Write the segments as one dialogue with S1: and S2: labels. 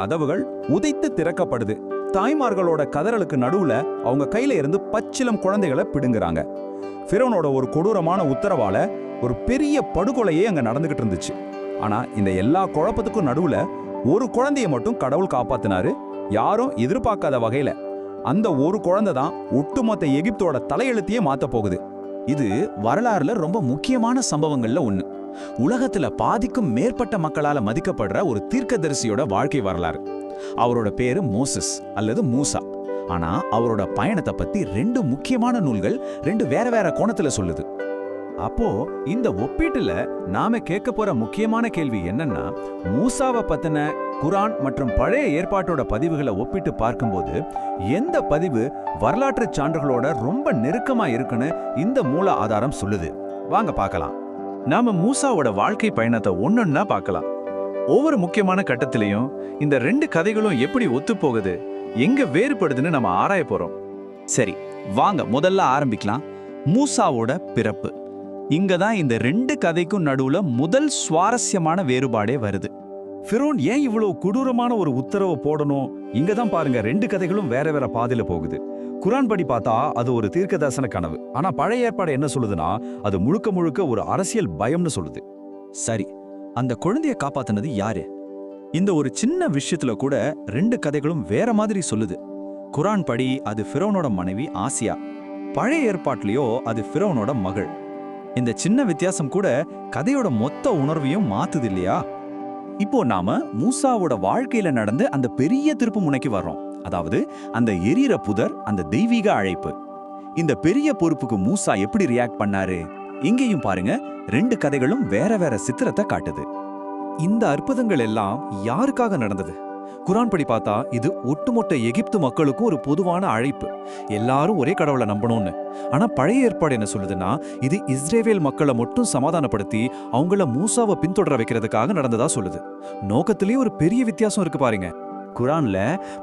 S1: கதவுகள் உதைத்து திறக்கப்படுது. தாய்மார்களோட கதறலுக்கு நடுவுல அவங்க கையில இருந்து பச்சிலம் குழந்தைகளை பிடுங்குறாங்க. ஃபிரௌனோட ஒரு கொடூரமான உத்தரவால ஒரு பெரிய படுகொலையே அங்க நடந்துகிட்டு இருந்துச்சு. ஆனா இந்த எல்லா குழப்பத்துக்கும் நடுவுல ஒரு குழந்தைய மட்டும் கடவுள் காப்பாத்தினாரு, யாரும் எதிர்பார்க்காத வகையில. அந்த ஒரு குழந்தை தான் ஒட்டுமொத்த எகிப்தோட தலையெழுத்தையே மாத்த போகுது.
S2: இது வரலாறுல ரொம்ப முக்கியமான சம்பவங்கள்ல ஒண்ணு. உலகத்துல பாதிக்கும் மேற்பட்ட மக்களால மதிக்கப்படுற ஒரு தீர்க்கதரிசியோட வாழ்க்கை வரலாறு. அவரோட பேரு மோசஸ் அல்லது மூசா. ஆனா அவரோட பயணத்தை பத்தி 2 முக்கியமான நூல்கள் 2 வேற வேற கோணத்துல சொல்லுது.
S3: அப்போ இந்த ஒப்பீட்டுல நாம கேட்க போற முக்கியமான கேள்வி என்னன்னா, மூசாவை பத்தின குரான் மற்றும் பழைய ஏற்பாட்டோட பதிவுகளை ஒப்பிட்டு பார்க்கும்போது எந்த பதிவு வரலாற்று சான்றுகளோட ரொம்ப நெருக்கமா இருக்குன்னு இந்த மூல ஆதாரம் சொல்லுது? வாங்க பார்க்கலாம். நாம மூசாவோட வாழ்க்கை பயணத்தை ஒன்னொன்னா பார்க்கலாம். ஒவ்வொரு முக்கியமான கட்டத்திலையும் இந்த 2 கதைகளும் எப்படி ஒத்து போகுது, எங்க வேறுபடுதுன்னு நம்ம ஆராய போறோம்.
S2: சரி, வாங்க முதல்ல ஆரம்பிக்கலாம். மூசாவோட பிறப்பு. இங்க தான் இந்த 2 கதைக்கும் நடுவுல முதல் சுவாரஸ்யமான வேறுபாடே வருது.
S1: ஃபிரௌன் ஏன் இவ்வளவு கொடூரமான ஒரு உத்தரவை போடணும்? இங்க தான் பாருங்க, 2 கதைகளும் வேற வேற பாதையில போகுது. குரான் படி பார்த்தா அது ஒரு தீர்க்கதரிசன கனவு. ஆனா பழைய ஏற்பாடு என்ன சொல்லுதுன்னா, அது முழுக்க முழுக்க ஒரு அரசியல் பயம்னு சொல்லுது.
S2: சரி, அந்த குழந்தைய காப்பாத்தினது யாரு? இந்த ஒரு சின்ன விஷயத்துல கூட 2 கதைகளும் வேற மாதிரி சொல்லுது. குரான் படி அது ஃபிரௌனோட மனைவி ஆசியா. பழைய ஏற்பாட்டிலேயோ அது ஃபிரௌனோட மகள். இந்த சின்ன வித்தியாசம் கூட கதையோட மொத்த உணர்வையும் மாத்துது இல்லையா? இப்போ நாம மூசாவோட வாழ்க்கையில நடந்து அந்த பெரிய திருப்பு முனைக்கு வர்றோம். அதாவது அந்த எரியிற புதர், அந்த தெய்வீக அழைப்பு. இந்த பெரிய பொறுப்புக்கு மூசா எப்படி ரியாக்ட் பண்ணாரு? இங்கேயும் பாருங்க, 2 கதைகளும் வேற வேற சித்திரத்தை காட்டுது. இந்த அற்புதங்கள் எல்லாம் யாருக்காக நடந்தது? குரான் படி பார்த்தா இது ஒட்டுமொத்த எகிப்து மக்களுக்கும் ஒரு பொதுவான அழைப்பு, எல்லாரும் ஒரே கடவுளை நம்பணும்னு. ஆனா பழைய ஏற்பாடு என்ன சொல்லுதுன்னா, இது இஸ்ரேல் மக்களை மட்டும் சமாதானப்படுத்தி அவங்கள மூசாவை பின்தொடர வைக்கிறதுக்காக நடந்ததா சொல்லுது. நோக்கத்திலேயே ஒரு பெரிய வித்தியாசம் இருக்கு பாருங்க. குரான்ல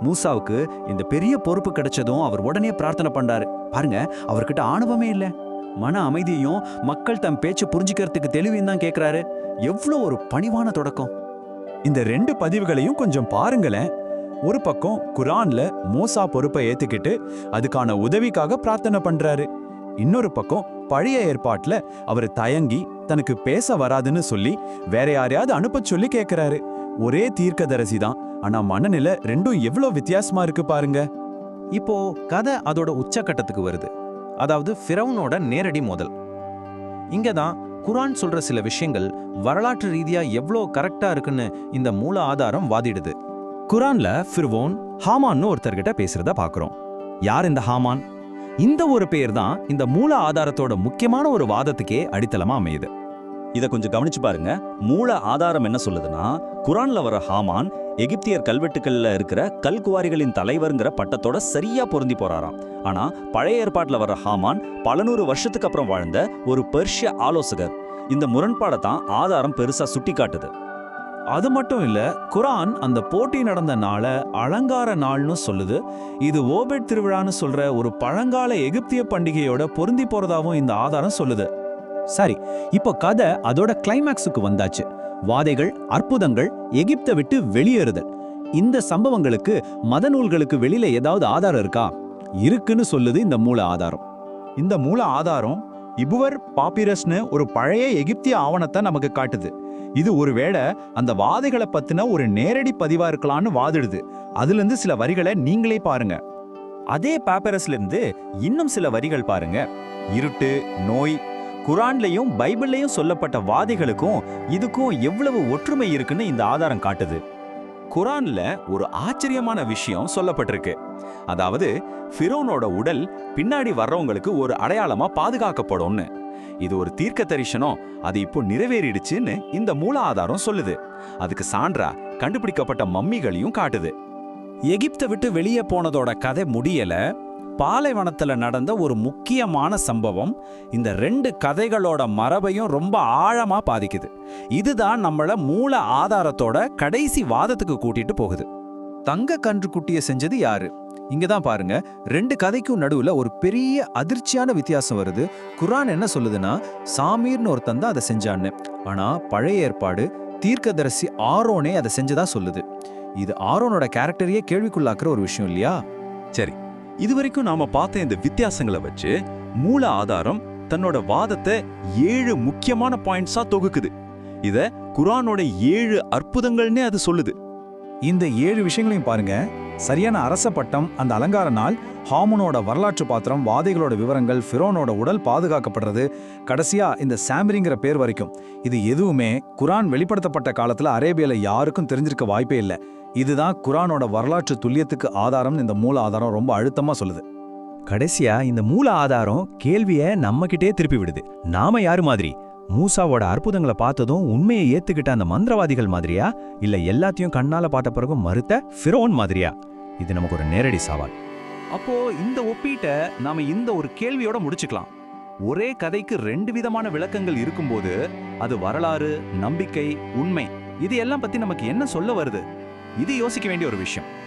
S2: மூசாவுக்கு இந்த பெரிய பொறுப்பு கிடைச்சதும் அவர் உடனே பிரார்த்தனை பண்றாரு. பாருங்க, அவர்கிட்ட ஆணவமே இல்லை, மன அமைதியும் மக்கள் தம் பேச்சு புரிஞ்சுக்கிறதுக்கு தெளிவையும் தான் கேட்கிறாரு. எவ்வளோ ஒரு பணிவான தொடக்கம்!
S1: இந்த 2 பதிவுகளையும் கொஞ்சம் பாருங்களேன். ஒரு பக்கம் குரான்ல மூசா பொறுப்பை ஏத்துக்கிட்டு அதுக்கான உதவிக்காக பிரார்த்தனை பண்றாரு. இன்னொரு பக்கம் பழைய ஏற்பாட்டுல அவர் தயங்கி தனக்கு பேச வராதுன்னு சொல்லி வேற யாரையாவது அனுப்ப சொல்லி கேட்கிறாரு. ஒரே தீர்க்கதரிசி தான், ஆனா மனநிலை 2ம் எவ்வளவு வித்தியாசமா இருக்கு பாருங்க.
S2: இப்போ கதை அதோட உச்சக்கட்டத்துக்கு வருது. அதாவது ஃபிரௌனோட நேரடி மோதல். இங்கதான் குரான் சொல்ற சில விஷயங்கள் வரலாற்று ரீதியா எவ்வளோ கரெக்டா இருக்குன்னு இந்த மூல ஆதாரம் வாதிடுது. குரான்ல ஃபிர்வோன் ஹாமான்னு ஒருத்தர்கிட்ட பேசுறத பாக்குறோம். யார் இந்த ஹாமான்? இந்த ஒரு பேர் தான் இந்த மூல ஆதாரத்தோட முக்கியமான ஒரு வாதத்துக்கே அடித்தளமா அமையுது.
S4: இத கொஞ்சம் கவனிச்சு பாருங்க. மூல ஆதாரம் என்ன சொல்லுதுன்னா, குரான்ல வர ஹாமான் எகிப்தியர் கல்வெட்டுக்கள்ல இருக்கிற கல்குவாரிகளின் தலைவர்ங்கிற பட்டத்தோட சரியா பொருந்தி போறாராம். ஆனா பழைய ஏற்பாட்டுல வர ஹாமான் பல 100 வருஷத்துக்கு அப்புறம் வாழ்ந்த ஒரு பெர்ஷிய ஆலோசகர். இந்த முரண்பாடை தான் ஆதாரம் பெருசா சுட்டி காட்டுது.
S2: அது மட்டும் இல்ல, குரான் அந்த போட்டி நடந்த நாளை அலங்கார நாள்னு சொல்லுது. இது ஓபெட் திருவிழான்னு சொல்ற ஒரு பழங்கால எகிப்திய பண்டிகையோட பொருந்தி போறதாவும் இந்த ஆதாரம் சொல்லுது. சரி, இப்போ கதை அதோட கிளைமேக்ஸுக்கு வந்தாச்சு. வாதைகள், அற்புதங்கள், எகிப்தை விட்டு வெளியேறுதல். இந்த சம்பவங்களுக்கு மத நூல்களுக்கு வெளியில ஏதாவது ஆதாரம் இருக்கா? இருக்குன்னு சொல்லுது இந்த மூல ஆதாரம்.
S1: இந்த மூல ஆதாரம் இபுவர் பாப்பிரஸ்னு ஒரு பழைய எகிப்திய ஆவணத்தை நமக்கு காட்டுது. இது ஒருவேளை அந்த வாதைகளை பத்தின ஒரு நேரடி பதிவா இருக்கலாம்னு வாதிடுது. அதுல இருந்து சில வரிகளை நீங்களே பாருங்க.
S4: அதே பாப்பிரஸ்ல இருந்து இன்னும் சில வரிகள் பாருங்க. இருட்டு, நோய், குரான்லயும் பைபிள்லயும் சொல்லப்பட்ட வாதைகளுக்கும் இதுக்கும் எவ்வளவு ஒற்றுமை இருக்குன்னு இந்த ஆதாரம் காட்டுது. குரான்ல ஒரு ஆச்சரியமான விஷயம் சொல்லப்பட்டிருக்கு. அதாவது ஃபிரௌனோட உடல் பின்னாடி வர்றவங்களுக்கு ஒரு அடையாளமா பாதுகாக்கப்படும்னு. இது ஒரு தீர்க்க தரிசனம், அது இப்போ நிறைவேறிடுச்சுன்னு இந்த மூல ஆதாரம் சொல்லுது. அதுக்கு சான்றா கண்டுபிடிக்கப்பட்ட மம்மிகளையும் காட்டுது.
S2: எகிப்தை விட்டு வெளியே போனதோட கதை முடியல. பாலைவனத்துல நடந்த ஒரு முக்கியமான சம்பவம் இந்த 2 கதைகளோட மரபையும் ரொம்ப ஆழமா பாதிக்குது. இதுதான் நம்மள மூல ஆதாரத்தோட கடைசி வாதத்துக்கு கூட்டிட்டு போகுது. தங்க கன்றுக்குட்டியை செஞ்சது யாரு? இங்கதான் பாருங்க, 2 கதைக்கும் நடுவுல ஒரு பெரிய அதிர்ச்சியான வித்தியாசம் வருது. குரான் என்ன சொல்லுதுன்னா, சாமீர்னு ஒருத்தன் தான் அதை செஞ்சான்னு. ஆனா பழைய ஏற்பாடு தீர்க்கதரிசி ஆரோனே அதை செஞ்சதா சொல்லுது. இது ஆரோனோட கேரக்டரையே கேள்விக்குள்ளாக்குற ஒரு விஷயம் இல்லையா?
S1: சரி, இதுவரைக்கும் நாம பார்த்த இந்த வித்தியாசங்களை வச்சு மூல ஆதாரம் தன்னோட வாதத்தை 7 முக்கியமான பாயிண்ட்ஸா தொகுக்குது. இத குர்ஆனோட 7 அற்புதங்கள்னே அது சொல்லுது.
S2: இந்த 7 விஷயங்களையும் பாருங்க. சரியான அரச பட்டம், அந்த அலங்கார நாள், ஹாமனோட வரலாற்று பாத்திரம், வாதைகளோட விவரங்கள், ஃபிரோனோட உடல் பாதுகாக்கப்படுறது, கடைசியா இந்த சாம்ரிங்கிற பேர் வரைக்கும். இது எதுவுமே குர்ஆன் வெளிப்படுத்தப்பட்ட காலத்துல அரேபியால யாருக்கும் தெரிஞ்சிருக்க வாய்ப்பே இல்லை. இதுதான் குர்ஆனோட வரலாற்று துல்லியத்துக்கு ஆதாரம். இந்த மூல ஆதாரம் ரொம்ப அழுத்தமா சொல்லுது.
S5: கடைசியா இந்த மூல ஆதாரம் கேள்விய நம்மகிட்டே திருப்பி விடுது. நாம யாரு மாதிரி? மூசாவோட அற்புதங்களை பார்த்ததும் உண்மையை ஏத்துக்கிட்ட அந்த மந்திரவாதிகள் மாதிரியா, இல்ல எல்லாத்தையும் கண்ணால பார்த்த பிறகும் மறுத்த ஃபிரோன் மாதிரியா? இது நமக்கு ஒரு நேரடி சவால்.
S2: அப்போ இந்த ஒப்பீட்டை நாம இந்த ஒரு கேள்வியோட முடிச்சுக்கலாம். ஒரே கதைக்கு 2 விதமான விளக்கங்கள் இருக்கும்போது அது வரலாறு, நம்பிக்கை, உண்மை, இது எல்லாம் பத்தி நமக்கு என்ன சொல்ல வருது? இது யோசிக்க வேண்டிய ஒரு விஷயம்.